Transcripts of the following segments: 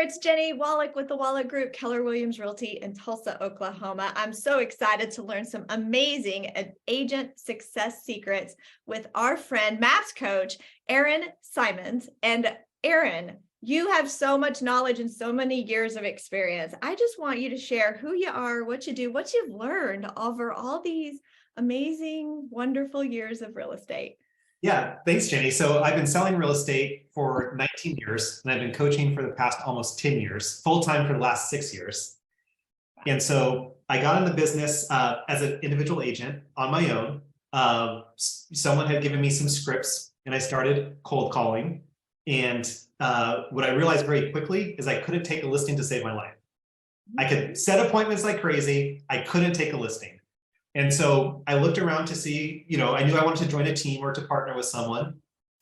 it's Jenny Wolek with the Wolek Group, Keller Williams Realty in Tulsa, Oklahoma. I'm so excited to learn some amazing agent success secrets with our friend, MAPS coach, Aaron Simons. And Aaron, you have so much knowledge and so many years of experience. I just want you to share who you are, what you do, what you've learned over all these amazing, wonderful years of real estate. Yeah, thanks, Jenny. So I've been selling real estate for 19 years, and I've been coaching for the past almost 10 years, full-time for the last 6 years. And so I got in the business as an individual agent on my own. Someone had given me some scripts, and I started cold calling. And what I realized very quickly is I couldn't take a listing to save my life. I could set appointments like crazy. I couldn't take a listing. And so I looked around to see, I knew I wanted to join a team or to partner with someone.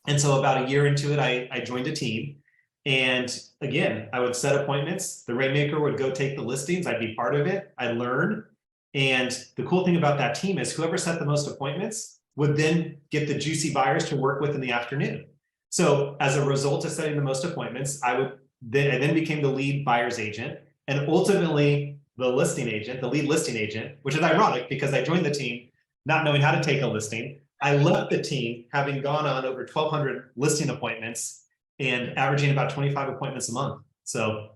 And so about a year into it, I joined a team. And again, I would set appointments. The rainmaker would go take the listings. I'd be part of it. I'd learn. And the cool thing about that team is whoever set the most appointments would then get the juicy buyers to work with in the afternoon. So as a result of setting the most appointments, I then became the lead buyer's agent. And ultimately, the listing agent, the lead listing agent, which is ironic because I joined the team not knowing how to take a listing. I left the team having gone on over 1,200 listing appointments and averaging about 25 appointments a month. So.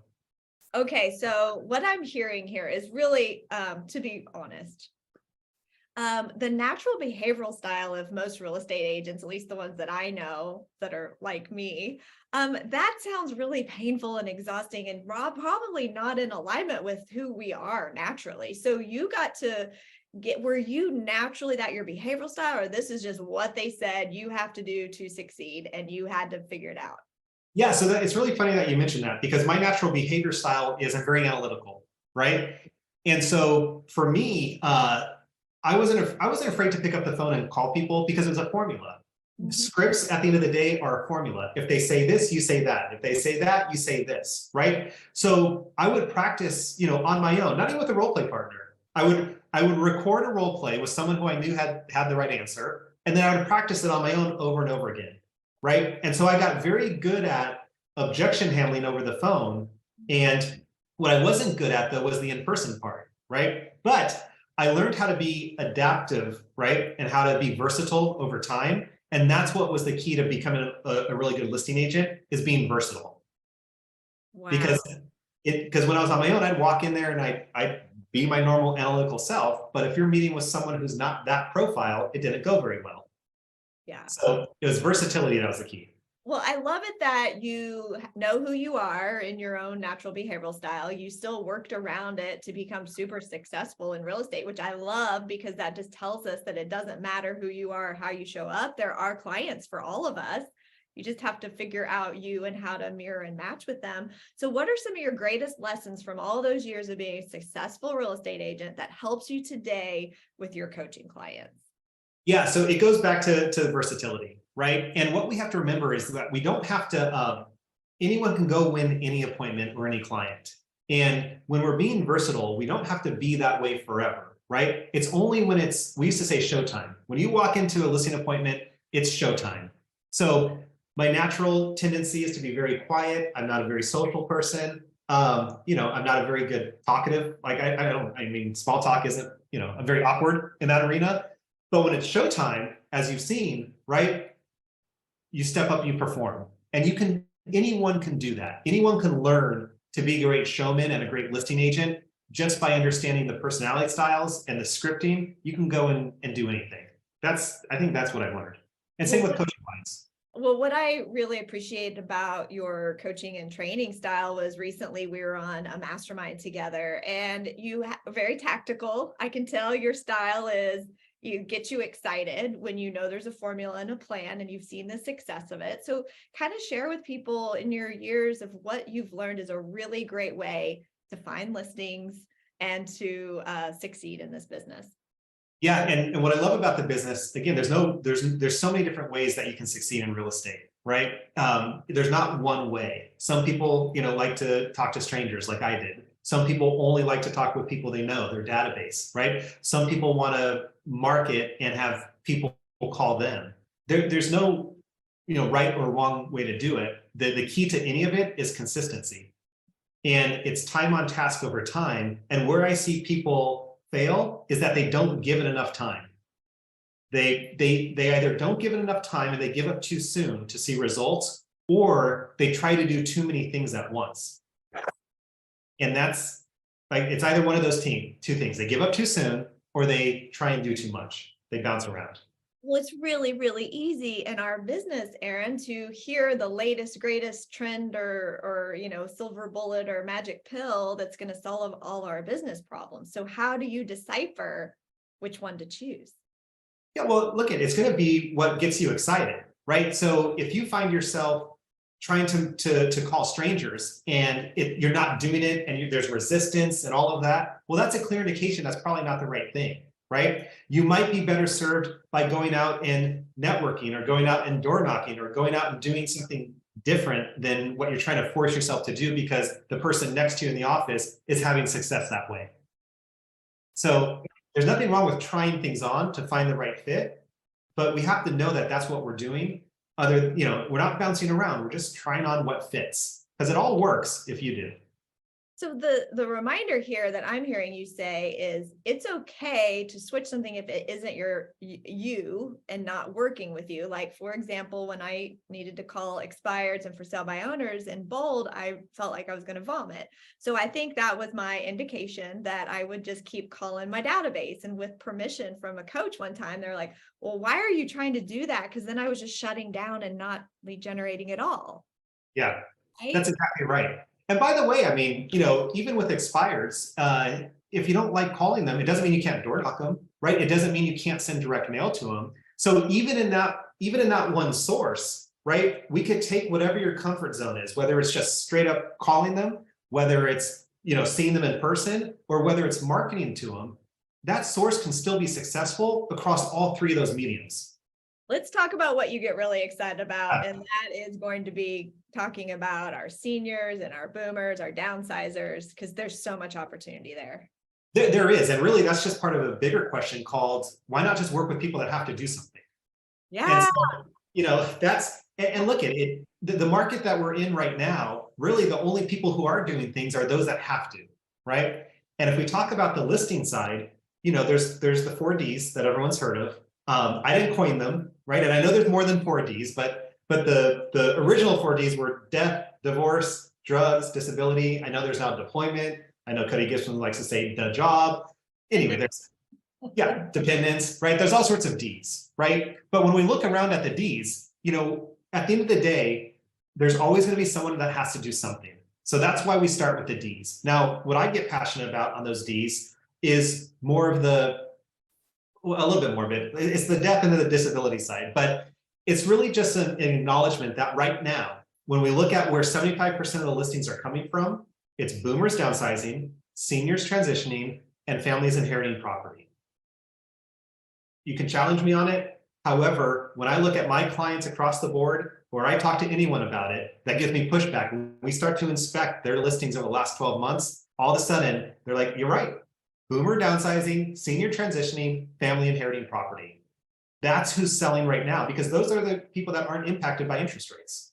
Okay, so what I'm hearing here is really, to be honest, the natural behavioral style of most real estate agents, at least the ones that I know that are like me, that sounds really painful and exhausting and probably not in alignment with who we are naturally. So you got to were you naturally that your behavioral style, or this is just what they said you have to do to succeed and you had to figure it out? Yeah, so it's really funny that you mentioned that because my natural behavior style is I'm very analytical, right? And so for me, I wasn't afraid to pick up the phone and call people because it was a formula. Mm-hmm. Scripts at the end of the day are a formula. If they say this, you say that. If they say that, you say this, right? So I would practice, on my own, not even with a role play partner. I would record a role play with someone who I knew had the right answer, and then I would practice it on my own over and over again, right? And so I got very good at objection handling over the phone. And what I wasn't good at though was the in-person part, right? But I learned how to be adaptive, right? And how to be versatile over time. And that's what was the key to becoming a really good listing agent, is being versatile. Wow. Because when I was on my own, I'd walk in there and I'd be my normal analytical self. But if you're meeting with someone who's not that profile, it didn't go very well. Yeah. So it was versatility that was the key. Well, I love it that you know who you are in your own natural behavioral style. You still worked around it to become super successful in real estate, which I love because that just tells us that it doesn't matter who you are or how you show up. There are clients for all of us. You just have to figure out you and how to mirror and match with them. So what are some of your greatest lessons from all those years of being a successful real estate agent that helps you today with your coaching clients? Yeah, so it goes back to versatility. Right. And what we have to remember is that we don't have to, anyone can go win any appointment or any client. And when we're being versatile, we don't have to be that way forever. Right. It's only when we used to say showtime. When you walk into a listing appointment, it's showtime. So my natural tendency is to be very quiet. I'm not a very social person. I'm not a very good talkative. Like small talk isn't, I'm very awkward in that arena. But when it's showtime, as you've seen, right, you step up, you perform. And anyone can do that. Anyone can learn to be a great showman and a great listing agent just by understanding the personality styles and the scripting. You can go and do anything. I think that's what I've learned. And same with coaching clients. Well, what I really appreciate about your coaching and training style was recently we were on a mastermind together and you very tactical. I can tell your style is you get you excited when you know there's a formula and a plan and you've seen the success of it. So kind of share with people in your years of what you've learned is a really great way to find listings and to succeed in this business. Yeah, and what I love about the business, again, there's so many different ways that you can succeed in real estate, right? There's not one way. Some people, like to talk to strangers like I did. Some people only like to talk with people they know, their database, right? Some people want to market and have people call them. There's no, right or wrong way to do it. The key to any of it is consistency. And it's time on task over time. And where I see people fail is that they don't give it enough time. They either don't give it enough time and they give up too soon to see results, or they try to do too many things at once. And that's like, it's either one of those two things. They give up too soon or they try and do too much. They bounce around. Well, it's really, really easy in our business, Aaron, to hear the latest, greatest trend or silver bullet or magic pill that's going to solve all our business problems. So how do you decipher which one to choose? Yeah, well, look, it's going to be what gets you excited, right? So if you find yourself trying to call strangers and you're not doing it and there's resistance and all of that, well, that's a clear indication that's probably not the right thing, right? You might be better served by going out and networking or going out and door knocking or going out and doing something different than what you're trying to force yourself to do because the person next to you in the office is having success that way. So there's nothing wrong with trying things on to find the right fit, but we have to know that that's what we're doing. We're not bouncing around. We're just trying on what fits because it all works if you do. So the reminder here that I'm hearing you say is it's okay to switch something if it isn't you and not working with you. Like, for example, when I needed to call expireds and for sale by owners in bold, I felt like I was going to vomit. So I think that was my indication that I would just keep calling my database. And with permission from a coach one time, they're like, well, why are you trying to do that? Because then I was just shutting down and not lead generating at all. Yeah, right? That's exactly right. And by the way, I mean, even with expireds, if you don't like calling them, it doesn't mean you can't door knock them, right? It doesn't mean you can't send direct mail to them. So even in that one source, right, we could take whatever your comfort zone is, whether it's just straight up calling them, whether it's seeing them in person, or whether it's marketing to them. That source can still be successful across all three of those mediums. Let's talk about what you get really excited about, and that is going to be talking about our seniors and our boomers, our downsizers, because there's so much opportunity there. There is, and really that's just part of a bigger question called, why not just work with people that have to do something? Yeah. And so, and look at it, the market that we're in right now, really the only people who are doing things are those that have to, right? And if we talk about the listing side, there's the 4Ds that everyone's heard of. I didn't coin them, right? And I know there's more than 4Ds, but the original 4Ds were death, divorce, drugs, disability. I know there's now deployment. I know Cody Gibson likes to say the job. Anyway, there's dependence, right? There's all sorts of Ds, right? But when we look around at the Ds, at the end of the day, there's always going to be someone that has to do something. So that's why we start with the Ds. Now, what I get passionate about on those Ds is more of a little bit more of it. It's the death and the disability side, but it's really just an acknowledgement that right now, when we look at where 75% of the listings are coming from, it's boomers downsizing, seniors transitioning, and families inheriting property. You can challenge me on it. However, when I look at my clients across the board, or I talk to anyone about it, that gives me pushback. When we start to inspect their listings over the last 12 months, all of a sudden, they're like, you're right. Boomer downsizing, senior transitioning, family inheriting property. That's who's selling right now, because those are the people that aren't impacted by interest rates.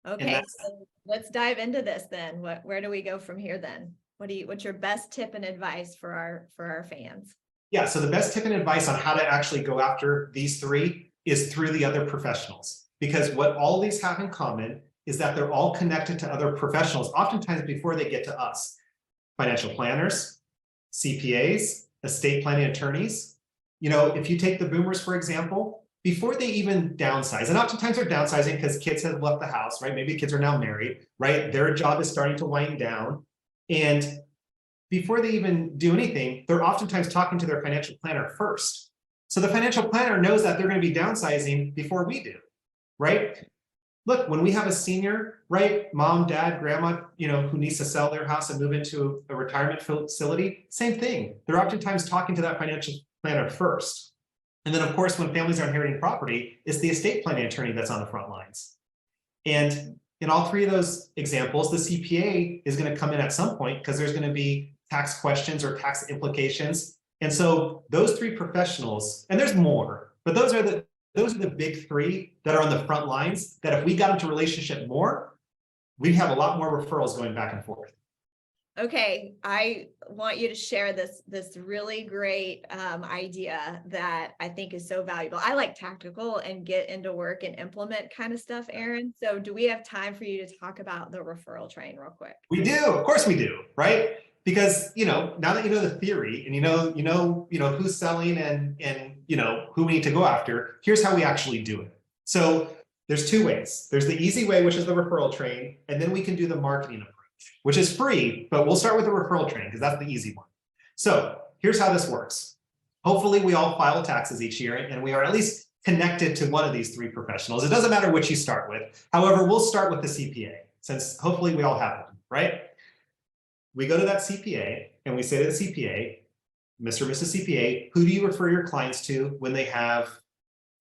Okay, so let's dive into this then. Where do we go from here then? What's your best tip and advice for our fans? Yeah, so the best tip and advice on how to actually go after these three is through the other professionals, because what all these have in common is that they're all connected to other professionals, oftentimes before they get to us. Financial planners, CPAs, estate planning attorneys. If you take the boomers, for example, before they even downsize, and oftentimes they're downsizing because kids have left the house, right? Maybe kids are now married, right? Their job is starting to wind down. And before they even do anything, they're oftentimes talking to their financial planner first. So the financial planner knows that they're going to be downsizing before we do, right? Look, when we have a senior, right, mom, dad, grandma, who needs to sell their house and move into a retirement facility, same thing. They're oftentimes talking to that financial planner first. And then, of course, when families are inheriting property, it's the estate planning attorney that's on the front lines. And in all three of those examples, the CPA is going to come in at some point because there's going to be tax questions or tax implications. And so those three professionals, and there's more, but those are the big three that are on the front lines that if we got into relationship more, we'd have a lot more referrals going back and forth. Okay, I want you to share this really great idea that I think is so valuable. I like tactical and get into work and implement kind of stuff, Aaron. So do we have time for you to talk about the referral train real quick? We do, of course we do, right? Because now that you know the theory and you know who's selling and who we need to go after, here's how we actually do it. So there's two ways. There's the easy way, which is the referral train, and then we can do the marketing approach, which is free, but we'll start with the referral train because that's the easy one. So here's how this works. Hopefully we all file taxes each year and we are at least connected to one of these three professionals. It doesn't matter which you start with. However, we'll start with the CPA since hopefully we all have one, right? We go to that CPA and we say to the CPA, Mr. or Mrs. CPA, who do you refer your clients to when they have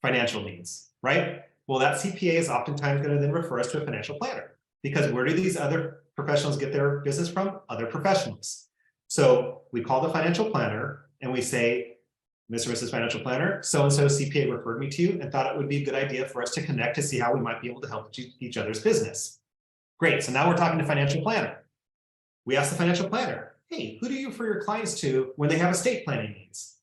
financial needs, right? Well, that CPA is oftentimes going to then refer us to a financial planner because where do these other professionals get their business from? Other professionals. So we call the financial planner and we say, Mr. or Mrs. Financial Planner, so-and-so CPA referred me to you and thought it would be a good idea for us to connect to see how we might be able to help each other's business. Great, so now we're talking to financial planner. We ask the financial planner, hey, who do you refer your clients to when they have estate planning needs?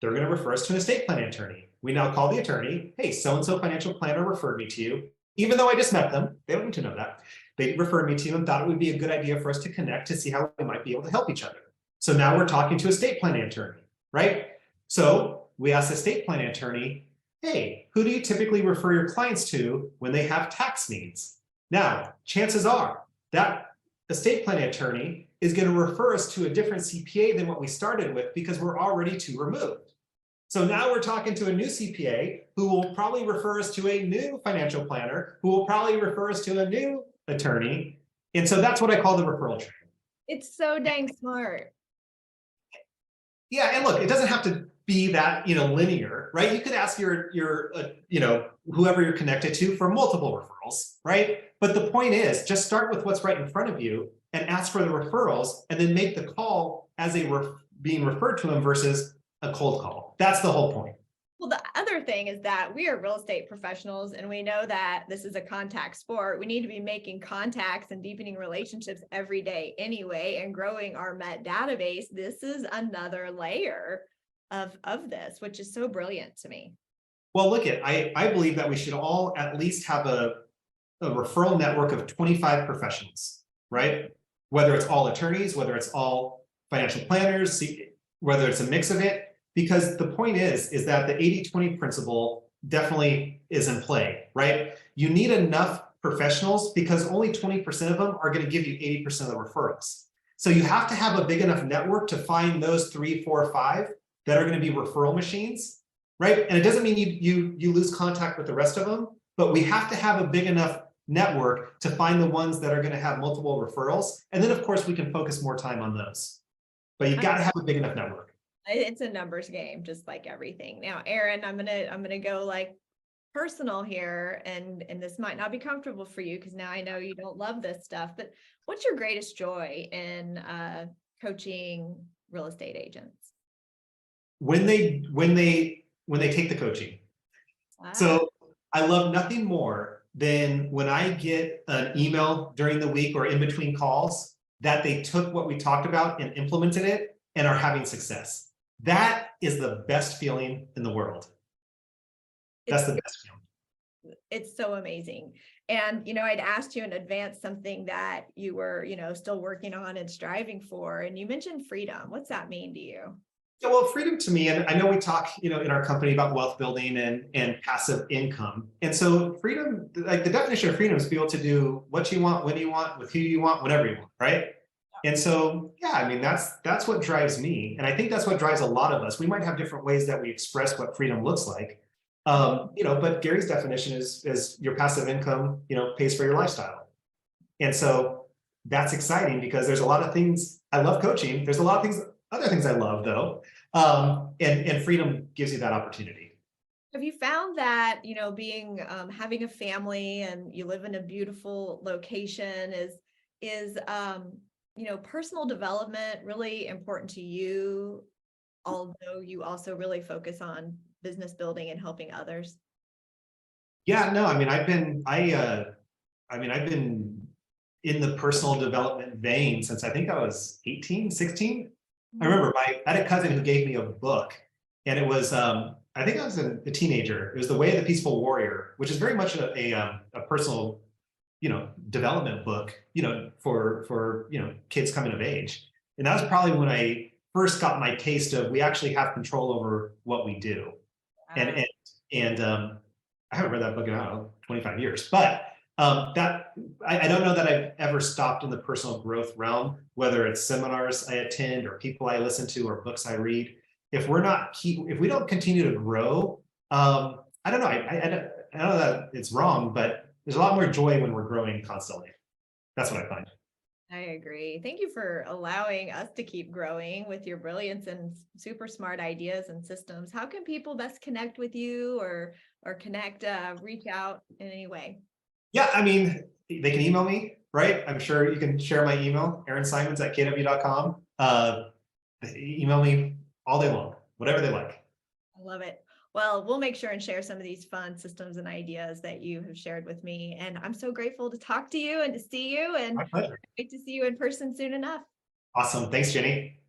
They're going to refer us to an estate planning attorney. We now call the attorney, hey, so-and-so financial planner referred me to you. Even though I just met them, they don't need to know that. They referred me to you and thought it would be a good idea for us to connect to see how we might be able to help each other. So now we're talking to a estate planning attorney, right? So we ask the estate planning attorney, hey, who do you typically refer your clients to when they have tax needs? Now, chances are that estate planning attorney is going to refer us to a different CPA than what we started with because we're already too removed. So now we're talking to a new CPA who will probably refer us to a new financial planner who will probably refer us to a new attorney. And so that's what I call the referral train. It's so dang smart. Yeah, and look, it doesn't have to be that linear, right? You could ask your whoever you're connected to for multiple referrals, right? But the point is, just start with what's right in front of you and ask for the referrals, and then make the call as being referred to them versus a cold call. That's the whole point. Well, the other thing is that we are real estate professionals and we know that this is a contact sport. We need to be making contacts and deepening relationships every day anyway, and growing our Met database. This is another layer of this, which is so brilliant to me. Well, look I believe that we should all at least have a referral network of 25 professionals, right? Whether it's all attorneys, whether it's all financial planners, whether it's a mix of it. Because the point is that the 80-20 principle definitely is in play, right? You need enough professionals because only 20% of them are going to give you 80% of the referrals. So you have to have a big enough network to find those 3, 4, 5 that are going to be referral machines, right? And it doesn't mean you lose contact with the rest of them, but we have to have a big enough network to find the ones that are going to have multiple referrals. And then of course we can focus more time on those. But you've got to have a big enough network. It's a numbers game, just like everything. Now, Aaron, I'm gonna go like personal here, and this might not be comfortable for you because now I know you don't love this stuff. But what's your greatest joy in coaching real estate agents? When they take the coaching. Wow. So I love nothing more than when I get an email during the week or in between calls that they took what we talked about and implemented it and are having success. That is the best feeling in the world. That's the best feeling. It's so amazing. And, I'd asked you in advance something that you were, still working on and striving for. And you mentioned freedom. What's that mean to you? Yeah, well, freedom to me, and I know we talk, in our company about wealth building and passive income. And so freedom, like the definition of freedom is to be able to do what you want, when you want, with who you want, whenever you want, right? And so, yeah, I mean, that's what drives me. And I think that's what drives a lot of us. We might have different ways that we express what freedom looks like. But Gary's definition is your passive income, pays for your lifestyle. And so that's exciting because there's a lot of things I love coaching. There's a lot of other things I love though. And freedom gives you that opportunity. Have you found that, being, having a family and you live in a beautiful location is personal development really important to you, although you also really focus on business building and helping others? Yeah, no, I mean, I've been in the personal development vein since I think I was 18, 16. I remember I had a cousin who gave me a book, and it was, I think I was a teenager. It was The Way of the Peaceful Warrior, which is very much a personal, development book, for kids coming of age. And that was probably when I first got my taste of we actually have control over what we do. And I haven't read that book in, I don't know, 25 years, but that I don't know that I've ever stopped in the personal growth realm, whether it's seminars I attend or people I listen to or books I read. If we don't continue to grow, I don't know. I don't know that it's wrong, but there's a lot more joy when we're growing constantly. That's what I find. I agree. Thank you for allowing us to keep growing with your brilliance and super smart ideas and systems. How can people best connect with you or connect, reach out in any way? Yeah, I mean, they can email me, right? I'm sure you can share my email, aaronsimons@kw.com. Email me all day long, whatever they like. I love it. Well, we'll make sure and share some of these fun systems and ideas that you have shared with me. And I'm so grateful to talk to you and to see you, and My pleasure. great to see you in person soon enough. Awesome. Thanks, Jenny.